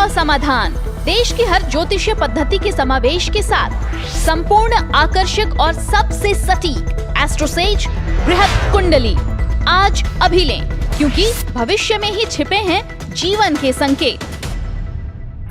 संभव समाधान, देश की हर ज्योतिषीय पद्धति के समावेश के साथ संपूर्ण आकर्षक और सबसे सटीक एस्ट्रोसेज बृहद कुंडली आज अभी लें, क्योंकि भविष्य में ही छिपे हैं जीवन के संकेत।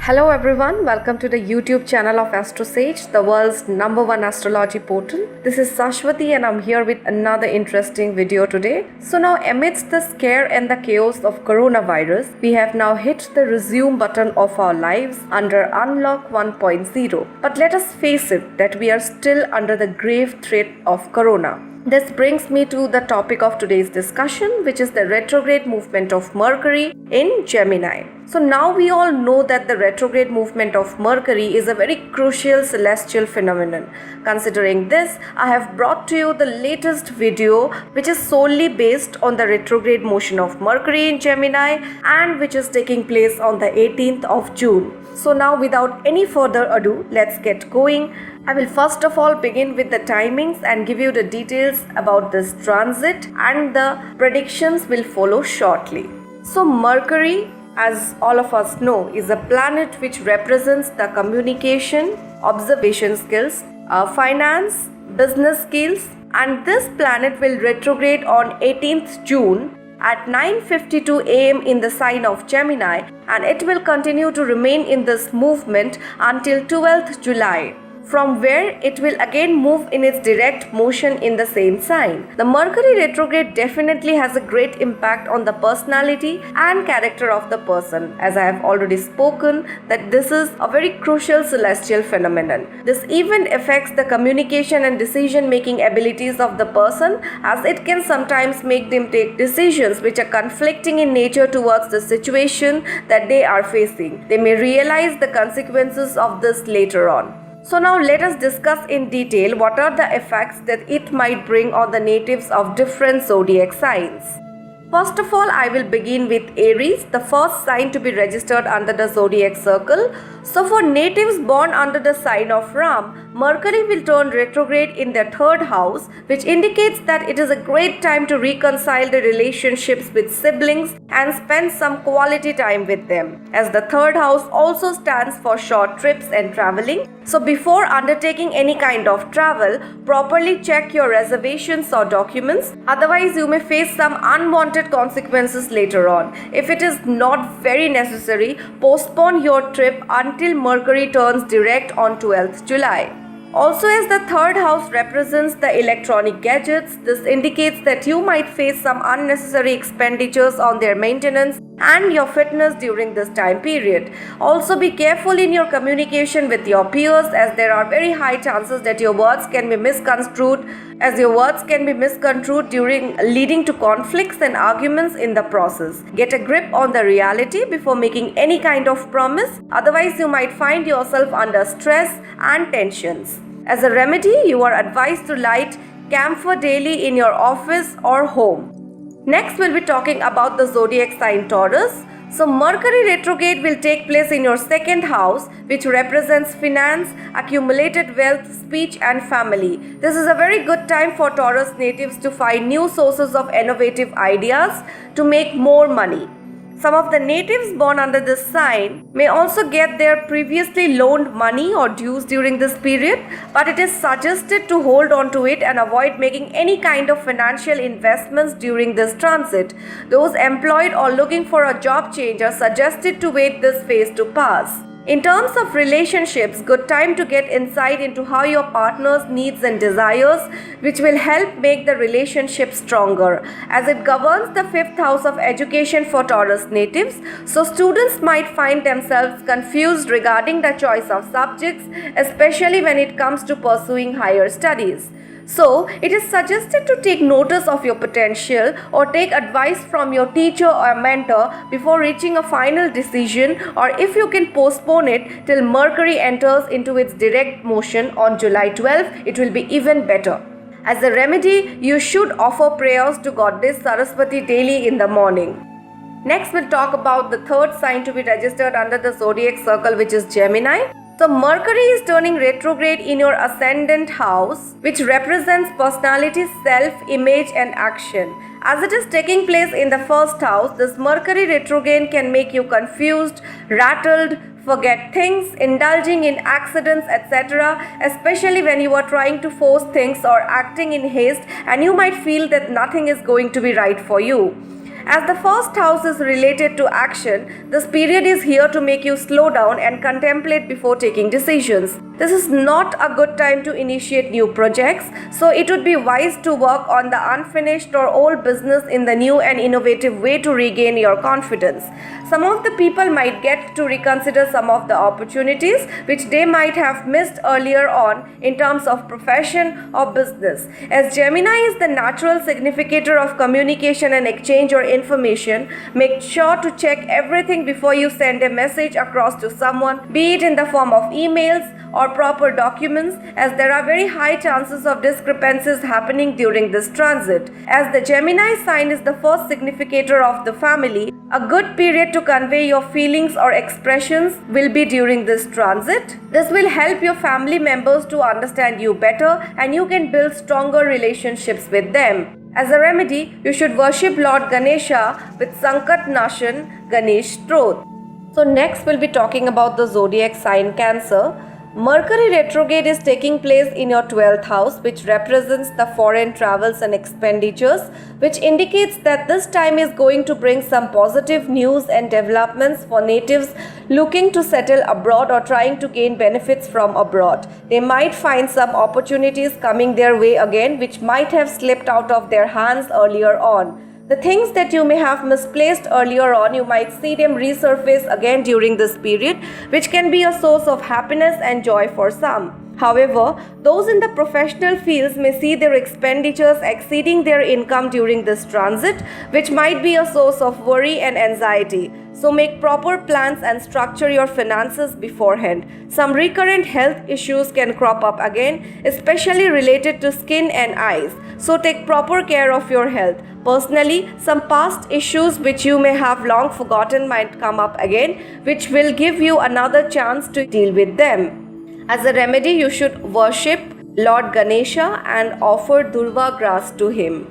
Hello everyone, welcome to the YouTube channel of AstroSage, the world's #1 astrology portal. This is Sashwati and I'm here with another interesting video today. So now amidst the scare and the chaos of coronavirus, we have now hit the resume button of our lives under Unlock 1.0. But let us face it that we are still under the grave threat of corona. This brings me to the topic of today's discussion, which is the retrograde movement of Mercury in Gemini. So now we all know that the retrograde movement of Mercury is a very crucial celestial phenomenon. Considering this, I have brought to you the latest video which is solely based on the retrograde motion of Mercury in Gemini and which is taking place on the 18th of June. So now without any further ado, let's get going. I will first of all begin with the timings and give you the details about this transit, and the predictions will follow shortly. So Mercury, as all of us know, is a planet which represents the communication, observation skills, finance, business skills, and this planet will retrograde on 18th June at 9:52 am in the sign of Gemini, and it will continue to remain in this movement until 12th July. From where it will again move in its direct motion in the same sign. The Mercury retrograde definitely has a great impact on the personality and character of the person, as I have already spoken that this is a very crucial celestial phenomenon. This even affects the communication and decision making abilities of the person, as it can sometimes make them take decisions which are conflicting in nature towards the situation that they are facing. They may realize the consequences of this later on. So now let us discuss in detail what are the effects that it might bring on the natives of different zodiac signs. First of all, I will begin with Aries, the first sign to be registered under the zodiac circle. So for natives born under the sign of Ram, Mercury will turn retrograde in their third house, which indicates that it is a great time to reconcile the relationships with siblings and spend some quality time with them, as the third house also stands for short trips and traveling. So before undertaking any kind of travel, properly check your reservations or documents, otherwise you may face some unwanted consequences later on. If it is not very necessary, postpone your trip until Mercury turns direct on 12th July. Also, as the third house represents the electronic gadgets, this indicates that you might face some unnecessary expenditures on their maintenance and your fitness during this time period. Also, be careful in your communication with your peers, as there are very high chances that your words can be misconstrued, during leading to conflicts and arguments in the process. Get a grip on the reality before making any kind of promise, otherwise you might find yourself under stress and tensions. As a remedy, you are advised to light camphor daily in your office or home. Next, we'll be talking about the zodiac sign Taurus. So Mercury retrograde will take place in your second house, which represents finance, accumulated wealth, speech and family. This is a very good time for Taurus natives to find new sources of innovative ideas to make more money. Some of the natives born under this sign may also get their previously loaned money or dues during this period, but it is suggested to hold on to it and avoid making any kind of financial investments during this transit. Those employed or looking for a job change are suggested to wait this phase to pass. In terms of relationships, good time to get insight into how your partner's needs and desires, which will help make the relationship stronger, as it governs the fifth house of education for Taurus natives. So students might find themselves confused regarding the choice of subjects, especially when it comes to pursuing higher studies. So, it is suggested to take notice of your potential or take advice from your teacher or mentor before reaching a final decision, or if you can postpone it till Mercury enters into its direct motion on July 12th, it will be even better. As a remedy, you should offer prayers to Goddess Saraswati daily in the morning. Next, we'll talk about the third sign to be registered under the zodiac circle, which is Gemini. So Mercury is turning retrograde in your ascendant house, which represents personality, self-image and action. As it is taking place in the first house, this Mercury retrograde can make you confused, rattled, forget things, indulging in accidents, etc., especially when you are trying to force things or acting in haste, and you might feel that nothing is going to be right for you. As the first house is related to action, this period is here to make you slow down and contemplate before taking decisions. This is not a good time to initiate new projects, so it would be wise to work on the unfinished or old business in the new and innovative way to regain your confidence. Some of the people might get to reconsider some of the opportunities which they might have missed earlier on in terms of profession or business. As Gemini is the natural significator of communication and exchange or information, make sure to check everything before you send a message across to someone, be it in the form of emails or proper documents, as there are very high chances of discrepancies happening during this transit. As the Gemini sign is the first significator of the family, a good period to convey your feelings or expressions will be during this transit. This will help your family members to understand you better, and you can build stronger relationships with them. As a remedy, you should worship Lord Ganesha with Sankat Nashan Ganesh Stroth. So next we'll be talking about the zodiac sign Cancer. Mercury retrograde is taking place in your 12th house, which represents the foreign travels and expenditures, which indicates that this time is going to bring some positive news and developments for natives looking to settle abroad or trying to gain benefits from abroad. They might find some opportunities coming their way again, which might have slipped out of their hands earlier on. The things that you may have misplaced earlier on, you might see them resurface again during this period, which can be a source of happiness and joy for some. However, those in the professional fields may see their expenditures exceeding their income during this transit, which might be a source of worry and anxiety. So make proper plans and structure your finances beforehand. Some recurrent health issues can crop up again, especially related to skin and eyes. So take proper care of your health. Personally, some past issues which you may have long forgotten might come up again, which will give you another chance to deal with them. As a remedy, you should worship Lord Ganesha and offer Durva grass to him.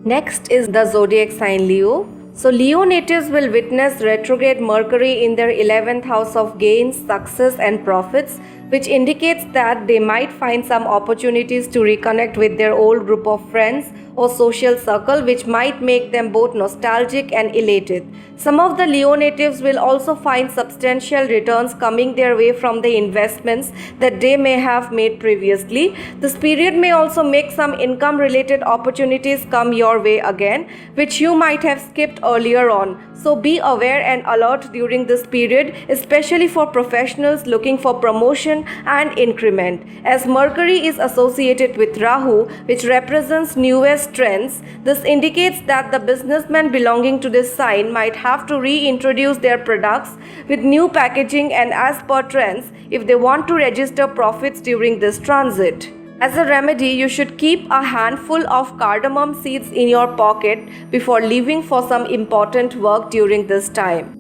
Next is the zodiac sign Leo. So Leo natives will witness retrograde Mercury in their 11th house of gains, success and profits, which indicates that they might find some opportunities to reconnect with their old group of friends or social circle, which might make them both nostalgic and elated. Some of the Leo natives will also find substantial returns coming their way from the investments that they may have made previously. This period may also make some income related opportunities come your way again, which you might have skipped earlier on. So be aware and alert during this period, especially for professionals looking for promotion and increment. As Mercury is associated with Rahu, which represents newest trends, this indicates that the businessmen belonging to this sign might have to reintroduce their products with new packaging and as per trends if they want to register profits during this transit. As a remedy, you should keep a handful of cardamom seeds in your pocket before leaving for some important work during this time.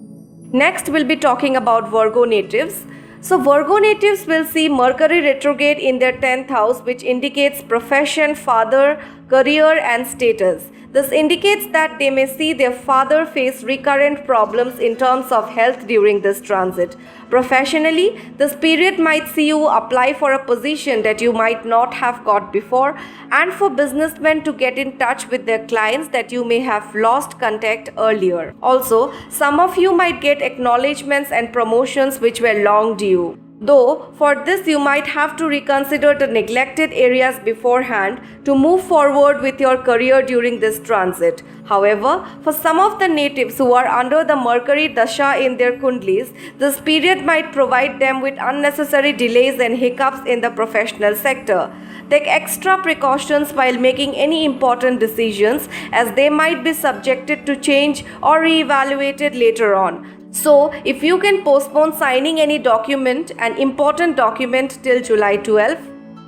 Next, we'll be talking about Virgo natives. So Virgo natives will see Mercury retrograde in their 10th house, which indicates profession, father, career and status. This indicates that they may see their father face recurrent problems in terms of health during this transit. Professionally, this period might see you apply for a position that you might not have got before, and for businessmen to get in touch with their clients that you may have lost contact earlier. Also, some of you might get acknowledgements and promotions which were long due. Though, for this you might have to reconsider the neglected areas beforehand to move forward with your career during this transit. However, for some of the natives who are under the Mercury Dasha in their Kundlis, this period might provide them with unnecessary delays and hiccups in the professional sector. Take extra precautions while making any important decisions, as they might be subjected to change or re-evaluated later on. So, if you can postpone signing any document, an important document till July 12th,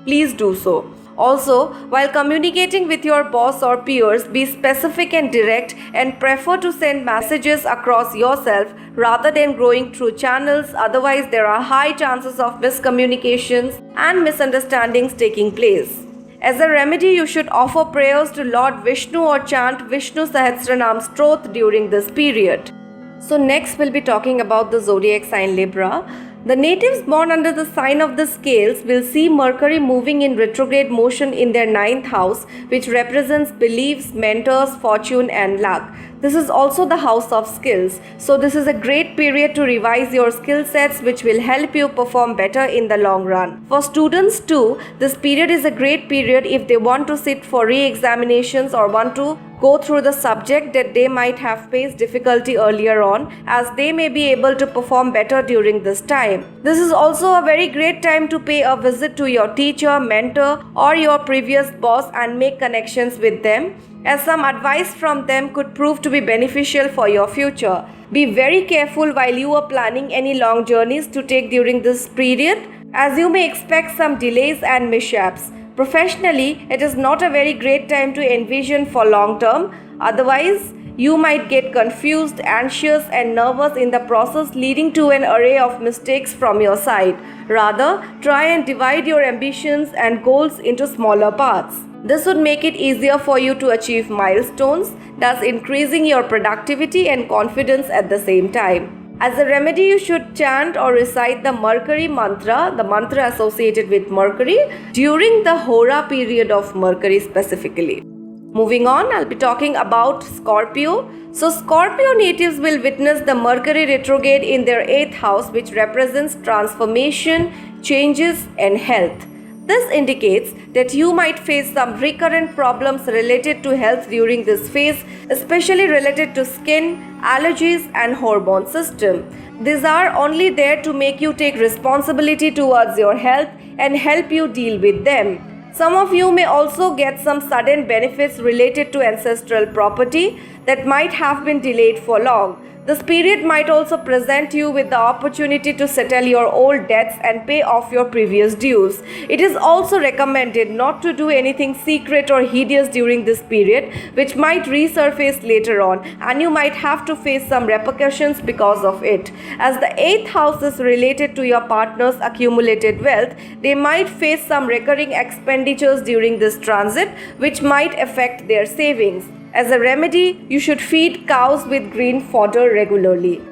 please do so. Also, while communicating with your boss or peers, be specific and direct and prefer to send messages across yourself rather than going through channels. Otherwise, there are high chances of miscommunications and misunderstandings taking place. As a remedy, you should offer prayers to Lord Vishnu or chant Vishnu Sahasranam Stroth during this period. So next we'll be talking about the zodiac sign Libra. The natives born under the sign of the scales will see Mercury moving in retrograde motion in their 9th house, which represents beliefs, mentors, fortune and luck. This is also the house of skills. So this is a great period to revise your skill sets, which will help you perform better in the long run. For students too, this period is a great period if they want to sit for re-examinations or want to go through the subject that they might have faced difficulty earlier on, as they may be able to perform better during this time. This is also a very great time to pay a visit to your teacher, mentor or your previous boss and make connections with them, as some advice from them could prove to be beneficial for your future. Be very careful while you are planning any long journeys to take during this period, as you may expect some delays and mishaps. Professionally, it is not a very great time to envision for long term. Otherwise, you might get confused, anxious and nervous in the process, leading to an array of mistakes from your side. Rather, try and divide your ambitions and goals into smaller parts. This would make it easier for you to achieve milestones, thus increasing your productivity and confidence at the same time. As a remedy, you should chant or recite the Mercury mantra, the mantra associated with Mercury, during the Hora period of Mercury specifically. Moving on, I'll be talking about Scorpio. So Scorpio natives will witness the Mercury retrograde in their 8th house, which represents transformation, changes and health. This indicates that you might face some recurrent problems related to health during this phase, especially related to skin, allergies and hormone system. These are only there to make you take responsibility towards your health and help you deal with them. Some of you may also get some sudden benefits related to ancestral property that might have been delayed for long. This period might also present you with the opportunity to settle your old debts and pay off your previous dues. It is also recommended not to do anything secret or hideous during this period, which might resurface later on, and you might have to face some repercussions because of it. As the 8th house is related to your partner's accumulated wealth, they might face some recurring expenditures during this transit, which might affect their savings. As a remedy, you should feed cows with green fodder regularly.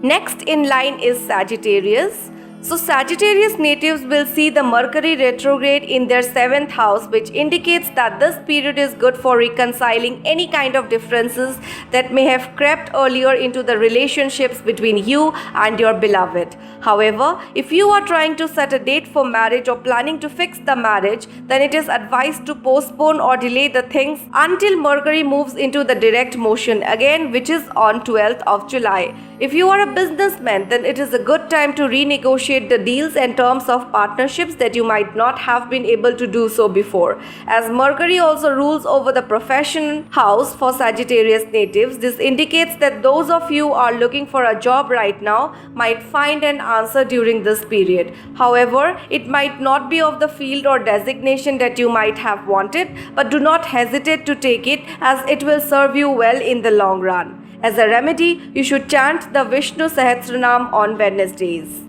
Next in line is Sagittarius. So Sagittarius natives will see the Mercury retrograde in their 7th house, which indicates that this period is good for reconciling any kind of differences that may have crept earlier into the relationships between you and your beloved. However, if you are trying to set a date for marriage or planning to fix the marriage, then it is advised to postpone or delay the things until Mercury moves into the direct motion again, which is on 12th of July. If you are a businessman, then it is a good time to renegotiate the deals and terms of partnerships that you might not have been able to do so before. As Mercury also rules over the profession house for Sagittarius natives, this indicates that those of you who are looking for a job right now might find an answer during this period. However, it might not be of the field or designation that you might have wanted, but do not hesitate to take it, as it will serve you well in the long run. As a remedy, you should chant the Vishnu Sahasranam on Wednesdays.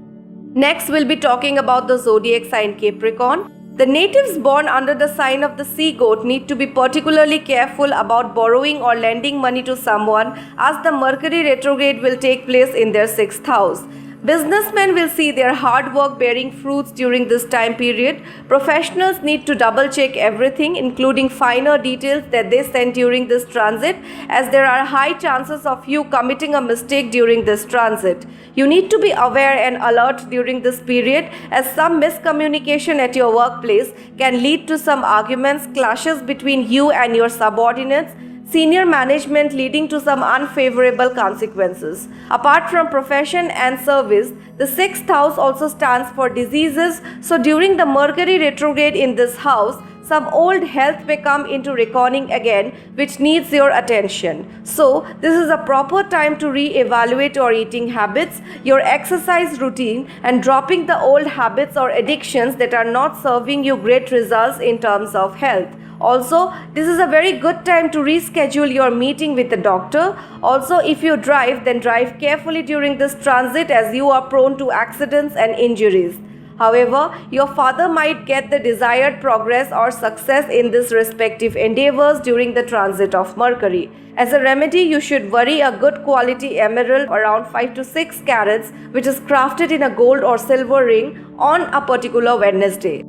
Next, we'll be talking about the zodiac sign Capricorn. The natives born under the sign of the sea goat need to be particularly careful about borrowing or lending money to someone, as the Mercury retrograde will take place in their 6th house. Businessmen will see their hard work bearing fruits during this time period. Professionals need to double check everything, including finer details that they send during this transit, as there are high chances of you committing a mistake during this transit. You need to be aware and alert during this period, as some miscommunication at your workplace can lead to some arguments, clashes between you and your subordinates, senior management, leading to some unfavorable consequences. Apart from profession and service, the 6th house also stands for diseases. So during the Mercury retrograde in this house, some old health may come into reckoning again, which needs your attention. So this is a proper time to re-evaluate your eating habits, your exercise routine, and dropping the old habits or addictions that are not serving you great results in terms of health. Also, this is a very good time to reschedule your meeting with the doctor. Also, if you drive, then drive carefully during this transit, as you are prone to accidents and injuries. However, your father might get the desired progress or success in these respective endeavors during the transit of Mercury. As a remedy, you should worry a good quality emerald around 5 to 6 carats, which is crafted in a gold or silver ring on a particular Wednesday.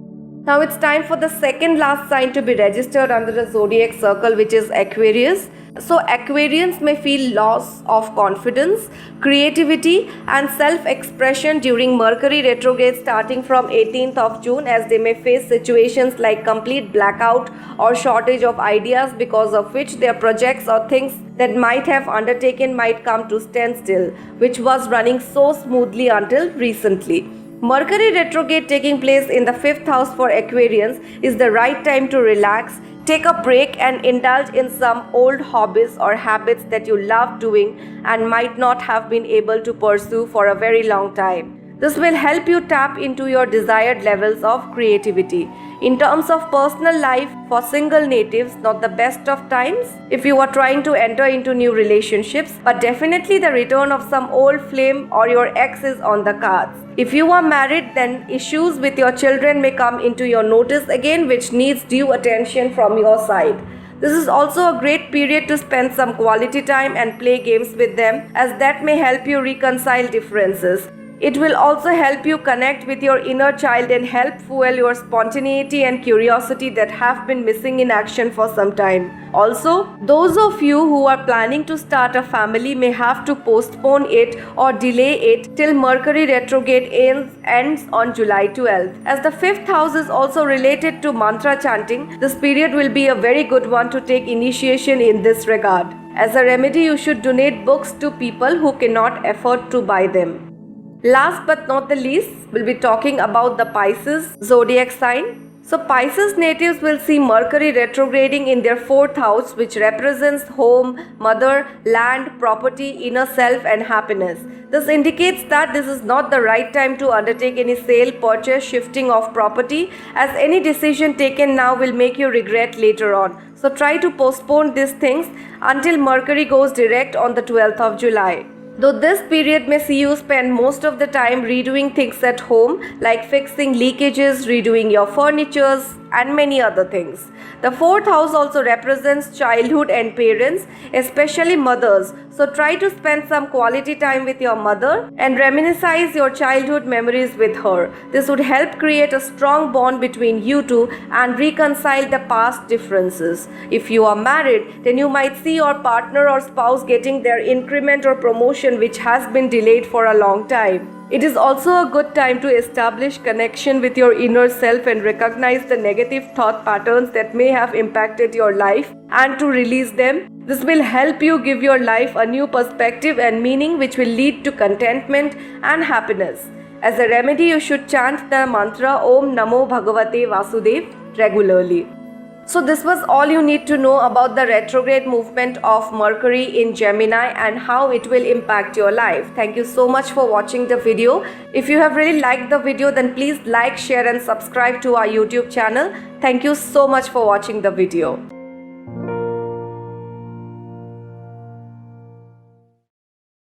Now it's time for the second last sign to be registered under the zodiac circle, which is Aquarius. So Aquarians may feel loss of confidence, creativity and self-expression during Mercury retrograde starting from 18th of June, as they may face situations like complete blackout or shortage of ideas, because of which their projects or things that might have undertaken might come to standstill, which was running so smoothly until recently. Mercury retrograde taking place in the 5th house for Aquarians is the right time to relax, take a break and indulge in some old hobbies or habits that you love doing and might not have been able to pursue for a very long time. This will help you tap into your desired levels of creativity. In terms of personal life, for single natives, not the best of times if you are trying to enter into new relationships, but definitely the return of some old flame or your ex is on the cards. If you are married, then issues with your children may come into your notice again, which needs due attention from your side. This is also a great period to spend some quality time and play games with them, as that may help you reconcile differences. It will also help you connect with your inner child and help fuel your spontaneity and curiosity that have been missing in action for some time. Also, those of you who are planning to start a family may have to postpone it or delay it till Mercury retrograde ends on July 12th. As the 5th house is also related to mantra chanting, this period will be a very good one to take initiation in this regard. As a remedy, you should donate books to people who cannot afford to buy them. Last but not the least, we'll be talking about the Pisces zodiac sign. So Pisces natives will see Mercury retrograding in their 4th house, which represents home, mother, land, property, inner self and happiness. This indicates that this is not the right time to undertake any sale, purchase, shifting of property, as any decision taken now will make you regret later on. So try to postpone these things until Mercury goes direct on the 12th of July. Though this period may see you spend most of the time redoing things at home, like fixing leakages, redoing your furnitures, and many other things. The 4th house also represents childhood and parents, especially mothers. So try to spend some quality time with your mother and reminisce your childhood memories with her. This would help create a strong bond between you two and reconcile the past differences. If you are married, then you might see your partner or spouse getting their increment or promotion, which has been delayed for a long time. It is also a good time to establish connection with your inner self and recognize the negative thought patterns that may have impacted your life and to release them. This will help you give your life a new perspective and meaning, which will lead to contentment and happiness. As a remedy, you should chant the mantra Om Namo Bhagavate Vasudev regularly. So this was all you need to know about the retrograde movement of Mercury in Gemini and how it will impact your life. Thank you so much for watching the video. If you have really liked the video, then please like, share and subscribe to our YouTube channel. Thank you so much for watching the video.